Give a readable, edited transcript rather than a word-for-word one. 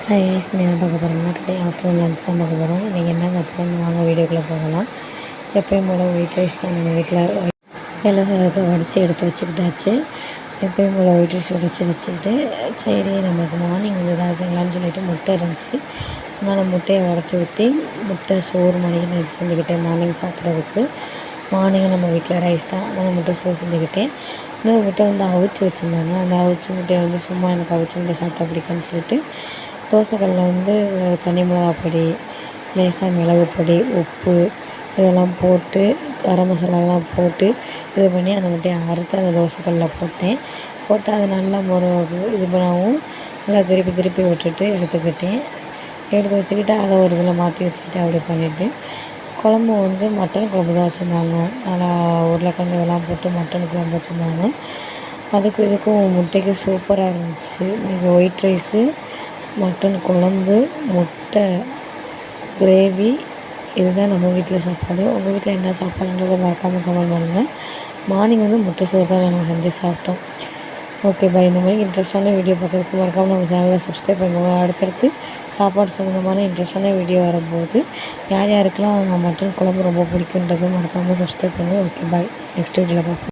Hi guys, என்ன பார்க்க போகிறோம்னா டுடே ஆஃப்டர்நூன் லஞ்ச் தான் பார்க்க போகிறோம். இன்றைக்கி என்ன சாப்பிட்றோன்னு வாங்க வீடியோக்குள்ளே போகலாம். எப்பயும் போல் ஒயிட் ரைஸ் தான் நம்ம வீட்டில் வெள்ளை சாதத்தை வடித்து எடுத்து வச்சுக்கிட்டாச்சு. எப்பயும் போல் ஒயிட் ரைஸ் வச்சுக்கிட்டு சரி நமக்கு மார்னிங் வந்து ஏதாவது செய்யலான்னு சொல்லிட்டு முட்டை இருந்துச்சு. அதனால் முட்டையை உடச்சி ஊற்றி முட்டை சோறு மணிக்கு செஞ்சுக்கிட்டேன் மார்னிங் சாப்பிட்றதுக்கு. மார்னிங் நம்ம வீட்டில் ரைஸ் தான், அதனால் முட்டை சோறு செஞ்சுக்கிட்டேன். இன்னொரு முட்டை வந்து அவிச்சு வச்சுருந்தாங்க. அந்த அவிச்ச முட்டையை வந்து சும்மா எனக்கு அவிச்ச முட்டை சாப்பிட்டா பிடிக்குன்னு சொல்லிட்டு தோசைக்கல்லில் வந்து தனி மிளகா பொடி, லேசாக மிளகு பொடி, உப்பு இதெல்லாம் போட்டு கரம் மசாலாலாம் போட்டு இது பண்ணி அந்த முட்டையை அறுத்து அந்த தோசைக்கல்லில் போட்டு அதை நல்லா இது பண்ணவும் நல்லா திருப்பி விட்டுட்டு எடுத்து வச்சுக்கிட்டு அதை ஒரு இதில் மாற்றி வச்சுக்கிட்டு அப்படி பண்ணிவிட்டு குழம்பு வந்து மட்டன் குழம்பு தான் வச்சுருந்தாங்க. நல்லா உருளைக்கிழங்கு இதெல்லாம் போட்டு மட்டன் குழம்பு வச்சுருந்தாங்க. இதுக்கும் முட்டைக்கும் சூப்பராக இருந்துச்சு. இன்றைக்கி ஒயிட் ரைஸு, மட்டன் குழம்பு, முட்டை கிரேவி, இதுதான் நம்ம வீட்டில் சாப்பாடு. உங்கள் வீட்டில் என்ன சாப்பாடுன்றதை மறக்காமல் கமெண்ட் பண்ணுங்கள். மார்னிங் வந்து முட்டை சோறு தான் நாங்கள் செஞ்சு சாப்பிட்டோம். Okay bye. இந்த மாதிரி இன்ட்ரெஸ்டான வீடியோ பார்க்குறதுக்கு மறக்காமல் நம்ம சேனலை சப்ஸ்கிரைப் பண்ணுவோம். அடுத்தடுத்து சாப்பாடு சம்மந்தமான இன்ட்ரெஸ்டான வீடியோ வரும்போது யார் யாருக்கெல்லாம் மட்டன் குழம்பு ரொம்ப பிடிக்குன்றது மறக்காமல் சப்ஸ்கிரைப் பண்ணுவோம். Okay bye. நெக்ஸ்ட் வீடியோவில் பார்ப்போம்.